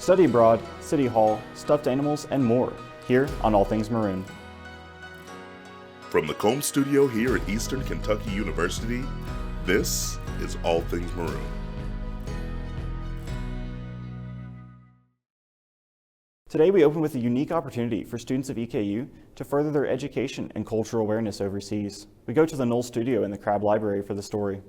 study abroad, city hall, stuffed animals, and more, here on All Things Maroon. From the Combs Studio here at Eastern Kentucky University, this is All Things Maroon. Today we open with a unique opportunity for students of EKU to further their education and cultural awareness overseas. We go to the Knoll Studio in the Crabb Library for the story.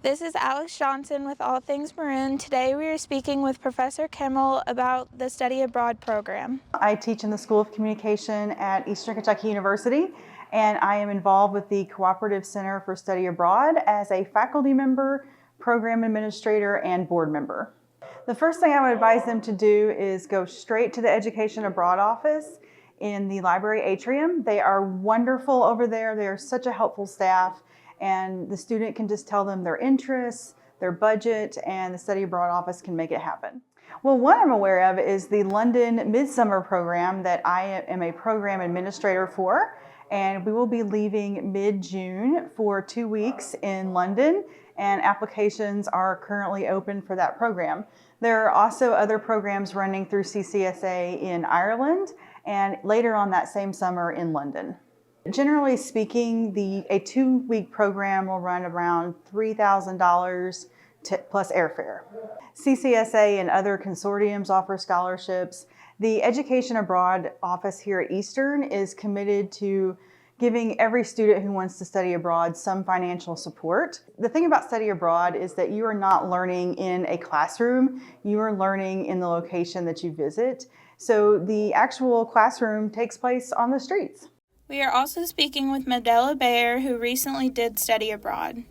This is Alex Johnson with All Things Maroon. Today we are speaking with Professor Kimmel about the Study Abroad program. I teach in the School of Communication at Eastern Kentucky University, and I am involved with the Cooperative Center for Study Abroad as a faculty member, program administrator, and board member. The first thing I would advise them to do is go straight to the Education Abroad office in the library atrium. They are wonderful over there. They are such a helpful staff, and the student can just tell them their interests, their budget, and the Study Abroad office can make it happen. Well, one I'm aware of is the London Midsummer program that I am a program administrator for, and we will be leaving mid-June for 2 weeks in London, and applications are currently open for that program. There are also other programs running through CCSA in Ireland and later on that same summer in London. Generally speaking, a 2-week program will run around $3,000 plus airfare. CCSA and other consortiums offer scholarships. The Education Abroad office here at Eastern is committed to giving every student who wants to study abroad some financial support. The thing about study abroad is that you are not learning in a classroom, you are learning in the location that you visit. So the actual classroom takes place on the streets. We are also speaking with Medela Bayer, who recently did study abroad.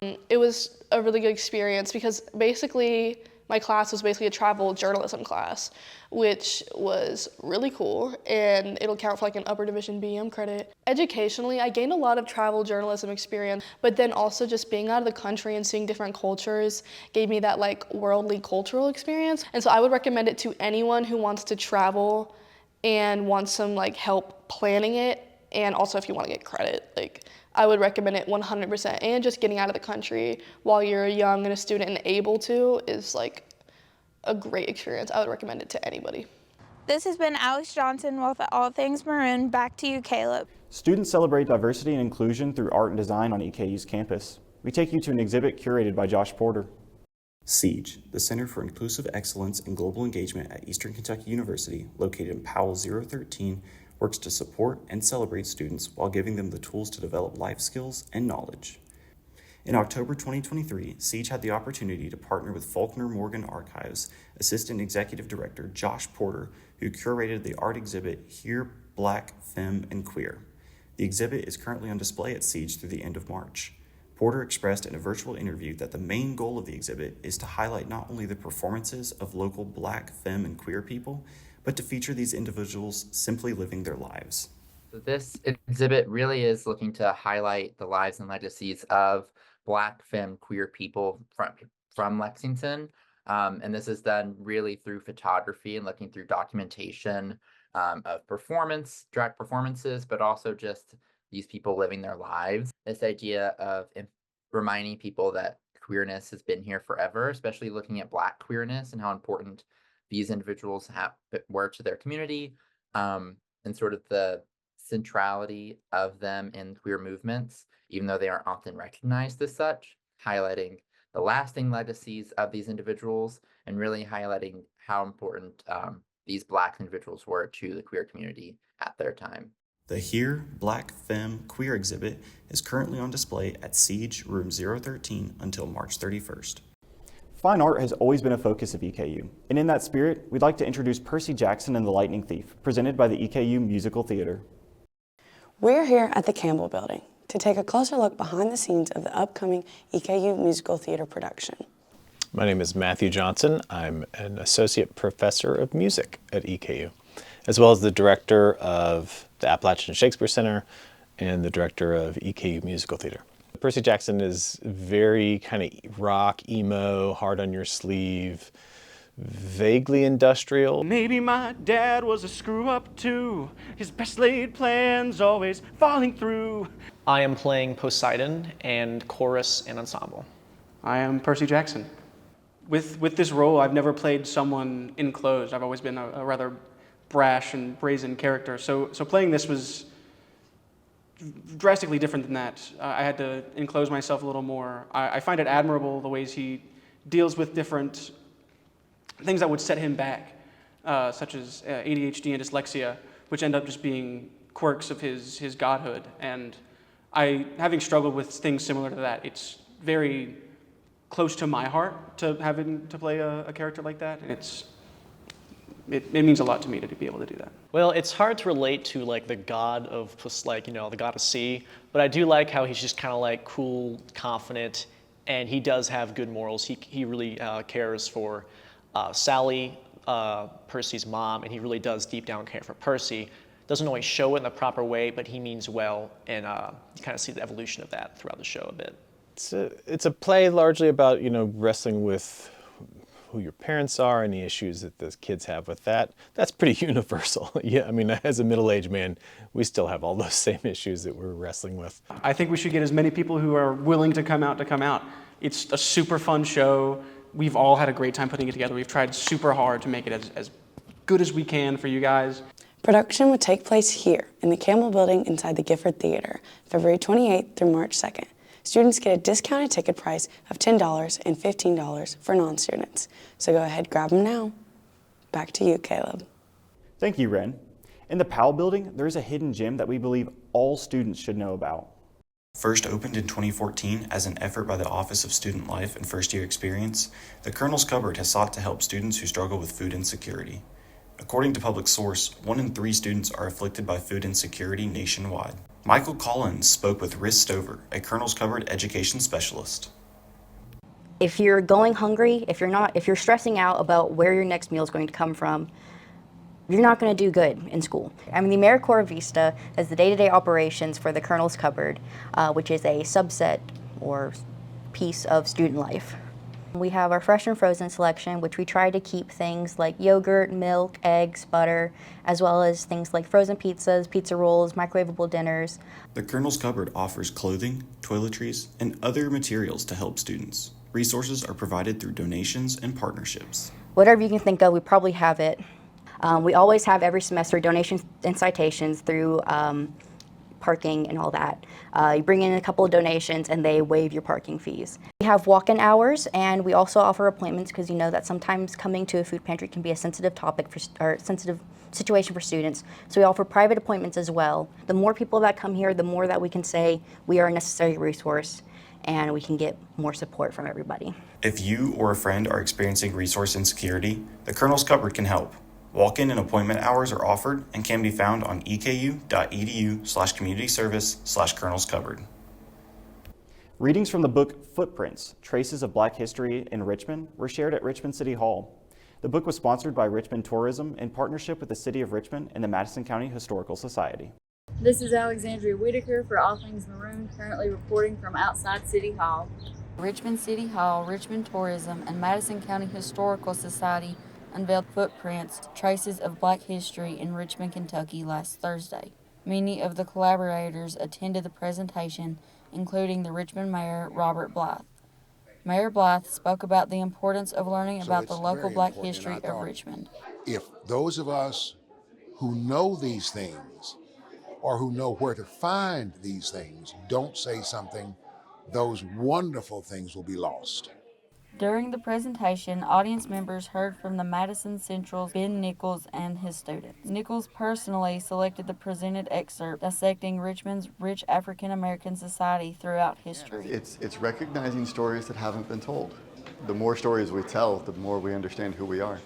It was a really good experience because basically my class was basically a travel journalism class, which was really cool, and it'll count for like an upper division BM credit. Educationally, I gained a lot of travel journalism experience, but then also just being out of the country and seeing different cultures gave me that like worldly cultural experience. And so I would recommend it to anyone who wants to travel and wants some like help planning it, and also if you want to get credit. Like, I would recommend it 100%, and just getting out of the country while you're young and a student and able to is like a great experience. I would recommend it to anybody. This has been Alex Johnson with All Things Maroon. Back to you, Caleb. Students celebrate diversity and inclusion through art and design on EKU's campus. We take you to an exhibit curated by Josh Porter. SIEGE, the Center for Inclusive Excellence and Global Engagement at Eastern Kentucky University, located in Powell 013, works to support and celebrate students while giving them the tools to develop life skills and knowledge. In October 2023, SIEGE had the opportunity to partner with Faulkner Morgan Archives Assistant Executive Director Josh Porter, who curated the art exhibit Here, Black, Femme, and Queer. The exhibit is currently on display at SIEGE through the end of March. Porter expressed in a virtual interview that the main goal of the exhibit is to highlight not only the performances of local Black, femme, and queer people, but to feature these individuals simply living their lives. This exhibit really is looking to highlight the lives and legacies of Black, femme, queer people from Lexington. And this is done really through photography and looking through documentation of drag performances, but also just these people living their lives. This idea of reminding people that queerness has been here forever, especially looking at Black queerness and how important these individuals were to their community, and sort of the centrality of them in queer movements, even though they aren't often recognized as such, highlighting the lasting legacies of these individuals and really highlighting how important these Black individuals were to the queer community at their time. The Here, Black, Femme, Queer exhibit is currently on display at SIEGE Room 013 until March 31st. Fine art has always been a focus of EKU, and in that spirit, we'd like to introduce Percy Jackson and the Lightning Thief, presented by the EKU Musical Theater. We're here at the Campbell Building to take a closer look behind the scenes of the upcoming EKU Musical Theater production. My name is Matthew Johnson. I'm an associate professor of music at EKU, as well as the director of the Appalachian Shakespeare Center and the director of EKU Musical Theater. Percy Jackson is very kind of rock, emo, hard on your sleeve, vaguely industrial. Maybe my dad was a screw-up too, his best laid plans always falling through. I am playing Poseidon and chorus and ensemble. I am Percy Jackson. with this role, I've never played someone enclosed. I've always been a rather brash and brazen character. So playing this was drastically different than that. I had to enclose myself a little more. I find it admirable the ways he deals with different things that would set him back, such as ADHD and dyslexia, which end up just being quirks of his godhood. And having struggled with things similar to that, it's very close to my heart to having to play a character like that. And it means a lot to me to be able to do that. Well, it's hard to relate to like the god of the god of sea, but I do like how he's just kind of like cool, confident, and he does have good morals. He really cares for Sally, Percy's mom, and he really does deep down care for Percy. Doesn't always show it in the proper way, but he means well, and you kind of see the evolution of that throughout the show a bit. It's a play largely about, wrestling with who your parents are and the issues that the kids have with that. That's pretty universal. Yeah, I mean, as a middle-aged man, we still have all those same issues that we're wrestling with. I think we should get as many people who are willing to come out. It's a super fun show. We've all had a great time putting it together. We've tried super hard to make it as good as we can for you guys. Production would take place here in the Campbell Building inside the Gifford Theater, February 28th through March 2nd. Students get a discounted ticket price of $10 and $15 for non-students. So go ahead, grab them now. Back to you, Caleb. Thank you, Ren. In the Powell Building, there's a hidden gem that we believe all students should know about. First opened in 2014 as an effort by the Office of Student Life and First Year Experience, the Colonel's Cupboard has sought to help students who struggle with food insecurity. According to Public Source, 1 in 3 students are afflicted by food insecurity nationwide. Michael Collins spoke with Riz Stover, a Colonel's Cupboard education specialist. If you're going hungry, if you're stressing out about where your next meal is going to come from, you're not going to do good in school. I mean, the AmeriCorps Vista is the day-to-day operations for the Colonel's Cupboard, which is a subset or piece of student life. We have our fresh and frozen selection, which we try to keep things like yogurt, milk, eggs, butter, as well as things like frozen pizzas, pizza rolls, microwavable dinners. The Colonel's Cupboard offers clothing, toiletries, and other materials to help students. Resources are provided through donations and partnerships. Whatever you can think of, we probably have it. We always have every semester donations and citations through parking and all that. You bring in a couple of donations and they waive your parking fees. We have walk-in hours, and we also offer appointments because you know that sometimes coming to a food pantry can be a sensitive topic or sensitive situation for students. So we offer private appointments as well. The more people that come here, the more that we can say we are a necessary resource and we can get more support from everybody. If you or a friend are experiencing resource insecurity, the Colonel's Cupboard can help. Walk-in and appointment hours are offered and can be found on eku.edu/community-service/Colonel's Cupboard. Readings from the book Footprints, Traces of Black History in Richmond were shared at Richmond City Hall. The book was sponsored by Richmond Tourism in partnership with the City of Richmond and the Madison County Historical Society. This is Alexandria Whitaker for All Things Maroon, currently reporting from outside City Hall. Richmond City Hall, Richmond Tourism, and Madison County Historical Society unveiled Footprints, Traces of Black History in Richmond, Kentucky last Thursday. Many of the collaborators attended the presentation, including the Richmond Mayor, Robert Blythe. Mayor Blythe spoke about the importance of learning about the local Black history of Richmond. If those of us who know these things or who know where to find these things don't say something, those wonderful things will be lost. During the presentation, audience members heard from the Madison Central's Ben Nichols and his students. Nichols personally selected the presented excerpt dissecting Richmond's rich African-American society throughout history. It's recognizing stories that haven't been told. The more stories we tell, the more we understand who we are.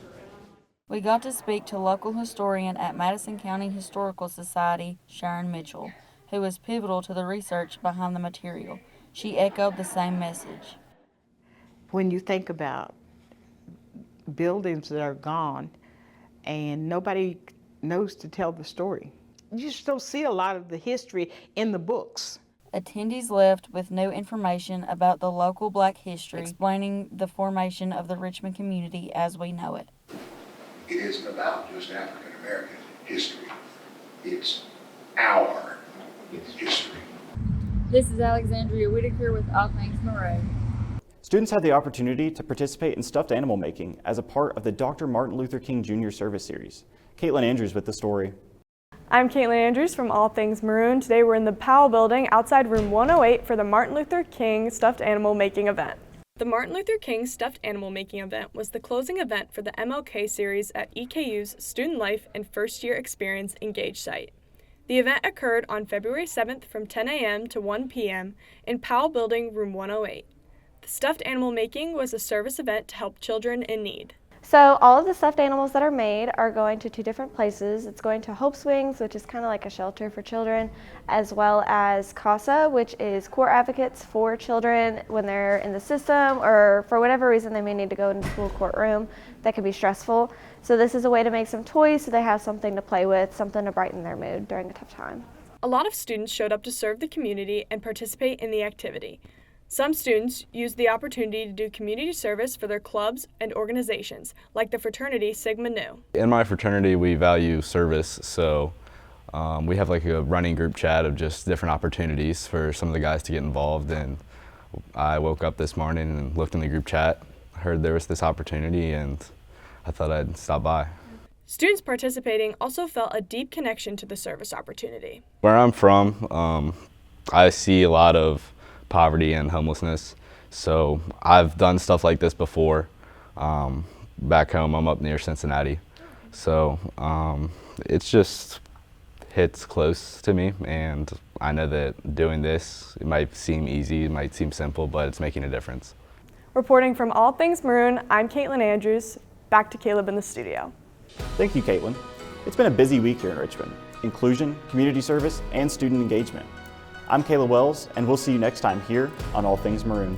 We got to speak to local historian at Madison County Historical Society, Sharon Mitchell, who was pivotal to the research behind the material. She echoed the same message. When you think about buildings that are gone and nobody knows to tell the story, you just don't see a lot of the history in the books. Attendees left with new information about the local Black history, explaining the formation of the Richmond community as we know it. It isn't about just African American history. It's our history. This is Alexandria Whitaker with All Things Maroon. Students had the opportunity to participate in stuffed animal making as a part of the Dr. Martin Luther King Jr. Service Series. Caitlin Andrews with the story. I'm Caitlin Andrews from All Things Maroon. Today we're in the Powell building outside room 108 for the Martin Luther King stuffed animal making event. The Martin Luther King stuffed animal making event was the closing event for the MLK series at EKU's Student Life and First Year Experience Engage site. The event occurred on February 7th from 10 a.m. to 1 p.m. in Powell building room 108. The stuffed animal making was a service event to help children in need. So all of the stuffed animals that are made are going to 2 different places. It's going to Hope's Wings, which is kind of like a shelter for children, as well as CASA, which is Core Advocates for children when they're in the system or for whatever reason they may need to go into school courtroom that can be stressful. So this is a way to make some toys so they have something to play with, something to brighten their mood during a tough time. A lot of students showed up to serve the community and participate in the activity. Some students used the opportunity to do community service for their clubs and organizations, like the fraternity Sigma Nu. In my fraternity, we value service, so we have like a running group chat of just different opportunities for some of the guys to get involved. And I woke up this morning and looked in the group chat, heard there was this opportunity, and I thought I'd stop by. Students participating also felt a deep connection to the service opportunity. Where I'm from, I see a lot of poverty and homelessness, so I've done stuff like this before. Back home, I'm up near Cincinnati, so it's just hits close to me, and I know that doing this, it might seem easy, it might seem simple, but it's making a difference. Reporting from All Things Maroon, I'm Caitlin Andrews. Back to Caleb in the studio. Thank you, Caitlin. It's been a busy week here in Richmond. Inclusion, community service, and student engagement. I'm Kayla Wells, and we'll see you next time here on All Things Maroon.